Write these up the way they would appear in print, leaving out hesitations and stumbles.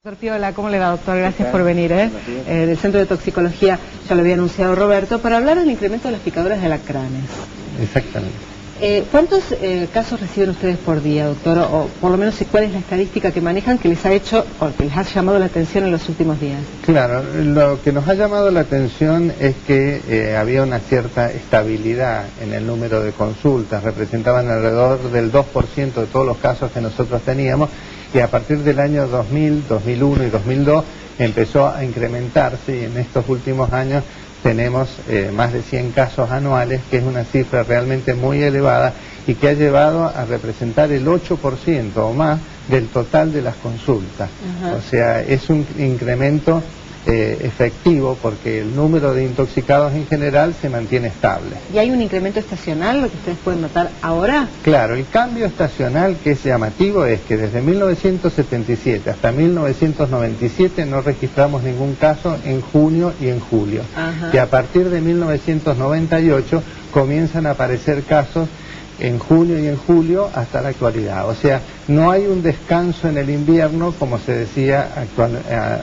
Doctor Piola, ¿cómo le va, doctor? Gracias por venir, del Centro de Toxicología, ya lo había anunciado Roberto, para hablar del incremento de las picaduras de alacranes. Exactamente. ¿Cuántos casos reciben ustedes por día, doctor? O por lo menos, ¿cuál es la estadística que manejan que les ha hecho, o que les ha llamado la atención en los últimos días? Claro, lo que nos ha llamado la atención es que había una cierta estabilidad en el número de consultas, representaban alrededor del 2% de todos los casos que nosotros teníamos, y a partir del año 2000, 2001 y 2002 empezó a incrementarse, y en estos últimos años tenemos más de 100 casos anuales, que es una cifra realmente muy elevada y que ha llevado a representar el 8% o más del total de las consultas. Ajá. O sea, es un incremento efectivo, porque el número de intoxicados en general se mantiene estable. ¿Y hay un incremento estacional, lo que ustedes pueden notar ahora? Claro, el cambio estacional que es llamativo es que desde 1977 hasta 1997 no registramos ningún caso en junio y en julio. Ajá. Y a partir de 1998 comienzan a aparecer casos en junio y en julio hasta la actualidad. O sea, no hay un descanso en el invierno como se decía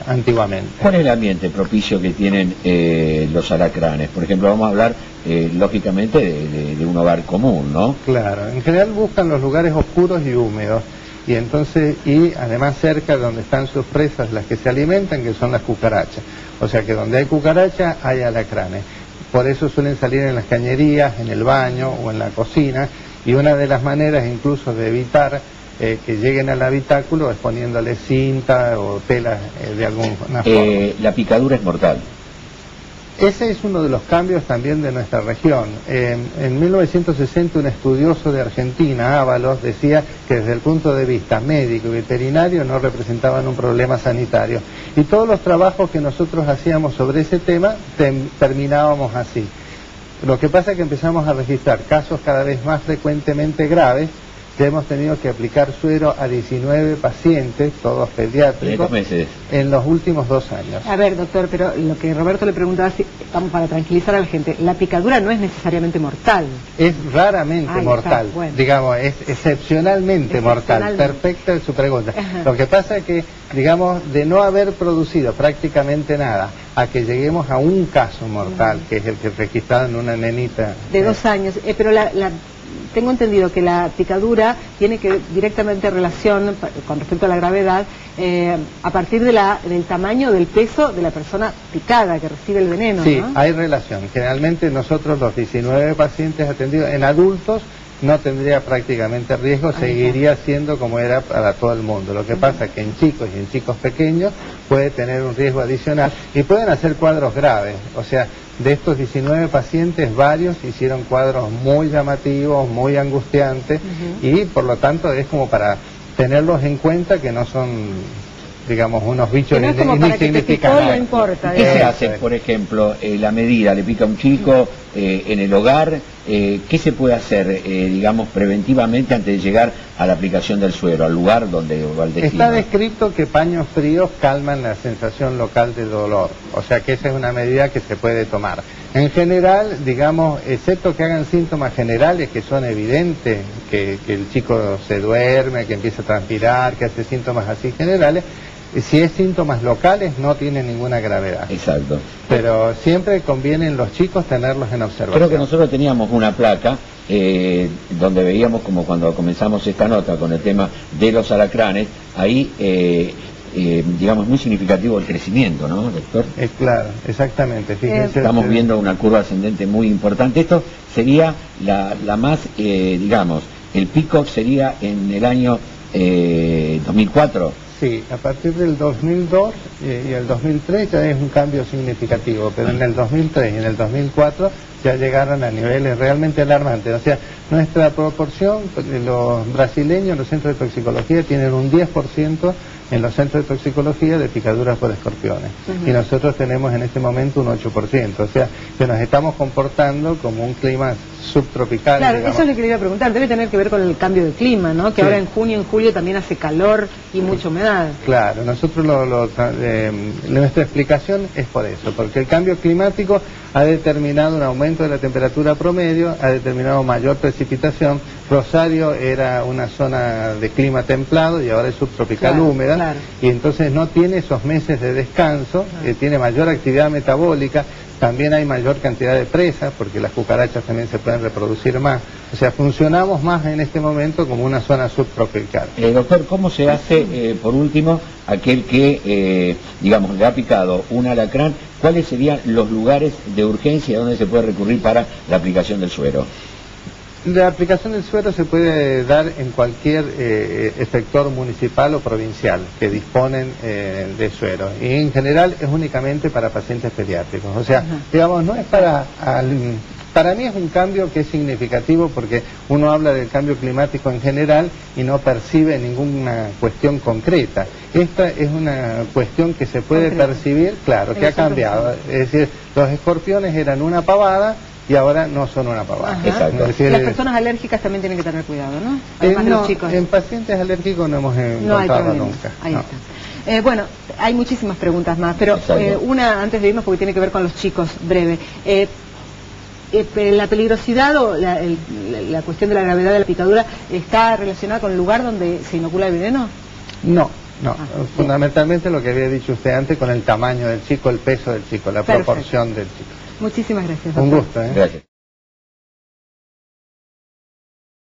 antiguamente. ¿Cuál es el ambiente propicio que tienen los alacranes? Por ejemplo, vamos a hablar lógicamente de un hogar común, ¿no? Claro, en general buscan los lugares oscuros y húmedos, y entonces, y además cerca de donde están sus presas, las que se alimentan, que son las cucarachas. O sea que donde hay cucarachas hay alacranes. Por eso suelen salir en las cañerías, en el baño o en la cocina, y una de las maneras incluso de evitar que lleguen al habitáculo es poniéndole cinta o tela de alguna forma. La picadura es mortal. Ese es uno de los cambios también de nuestra región. En 1960 un estudioso de Argentina, Ábalos, decía que desde el punto de vista médico y veterinario no representaban un problema sanitario. Y todos los trabajos que nosotros hacíamos sobre ese tema terminábamos así. Lo que pasa es que empezamos a registrar casos cada vez más frecuentemente graves. Ya hemos tenido que aplicar suero a 19 pacientes, todos pediátricos, en los últimos 2 años. A ver, doctor, pero lo que Roberto le preguntaba, vamos para tranquilizar a la gente, la picadura no es necesariamente mortal. Es raramente mortal, bueno. Digamos, es excepcionalmente mortal. Perfecta es su pregunta. Ajá. Lo que pasa es que, digamos, de no haber producido prácticamente nada, a que lleguemos a un caso mortal, que es el que registrado en una nenita. De 2 años, pero tengo entendido que la picadura tiene que directamente relación con respecto a la gravedad a partir del tamaño, del peso de la persona picada que recibe el veneno. Sí, ¿no? Hay relación. Generalmente nosotros los 19 pacientes atendidos en adultos no tendría prácticamente riesgo, seguiría siendo como era para todo el mundo. Lo que pasa es que en chicos y en chicos pequeños puede tener un riesgo adicional y pueden hacer cuadros graves. O sea, de estos 19 pacientes, varios hicieron cuadros muy llamativos, muy angustiantes, y por lo tanto es como para tenerlos en cuenta, que no son, digamos, unos bichos insignificantes. No importa. ¿Qué se hace, por ejemplo, la medida? ¿Le pica a un chico en el hogar? ¿Qué se puede hacer, digamos, preventivamente antes de llegar a la aplicación del suero, al lugar donde va el destino? Está descrito que paños fríos calman la sensación local de dolor, o sea que esa es una medida que se puede tomar. En general, digamos, excepto que hagan síntomas generales que son evidentes, que el chico se duerme, que empieza a transpirar, que hace síntomas así generales, si es síntomas locales no tiene ninguna gravedad. Exacto. Pero siempre conviene en los chicos tenerlos en observación. Creo que nosotros teníamos una placa donde veíamos, como cuando comenzamos esta nota con el tema de los alacranes, ahí digamos, muy significativo el crecimiento, ¿no, doctor? Claro, exactamente. Fíjense, estamos viendo una curva ascendente muy importante. Esto sería la más, digamos, el pico sería en el año 2004. Sí, a partir del 2002 y el 2003 ya es un cambio significativo, pero en el 2003 y en el 2004 ya llegaron a niveles realmente alarmantes. O sea, nuestra proporción, los brasileños, los centros de toxicología, tienen un 10% en los centros de toxicología de picaduras por escorpiones. Y nosotros tenemos en este momento un 8%. O sea, que nos estamos comportando como un clima subtropical. Claro, digamos. eso es lo que le iba a preguntar. Debe tener que ver con el cambio de clima, ¿no? Que ahora en junio y en julio también hace calor y mucha humedad. Claro, nosotros nuestra explicación es por eso, porque el cambio climático ha determinado un aumento de la temperatura promedio, ha determinado mayor precipitación. Rosario era una zona de clima templado y ahora es subtropical húmeda. Claro. y entonces no tiene esos meses de descanso, tiene mayor actividad metabólica, también hay mayor cantidad de presas, porque las cucarachas también se pueden reproducir más. O sea, funcionamos más en este momento como una zona subtropical. Doctor, ¿cómo se hace, por último, aquel que, digamos, le ha picado un alacrán? ¿Cuáles serían los lugares de urgencia donde se puede recurrir para la aplicación del suero? La aplicación del suero se puede dar en cualquier efector municipal o provincial que disponen de suero, y en general es únicamente para pacientes pediátricos. O sea, digamos, no es para mí es un cambio que es significativo, porque uno habla del cambio climático en general y no percibe ninguna cuestión concreta. Esta es una cuestión que se puede percibir, claro, que ha cambiado. Es decir, los escorpiones eran una pavada y ahora no son una pavada. Exacto. Es decir, las personas alérgicas también tienen que tener cuidado, ¿no? Además de los chicos. En pacientes alérgicos no hemos encontrado nunca. Ahí está. Bueno, hay muchísimas preguntas más, pero una antes de irnos, porque tiene que ver con los chicos, breve. ¿La peligrosidad o la cuestión de la gravedad de la picadura está relacionada con el lugar donde se inocula el veneno? No. Fundamentalmente lo que había dicho usted antes, con el tamaño del chico, el peso del chico, la proporción del chico. Muchísimas gracias, doctor. Un gusto, ¿eh? Gracias.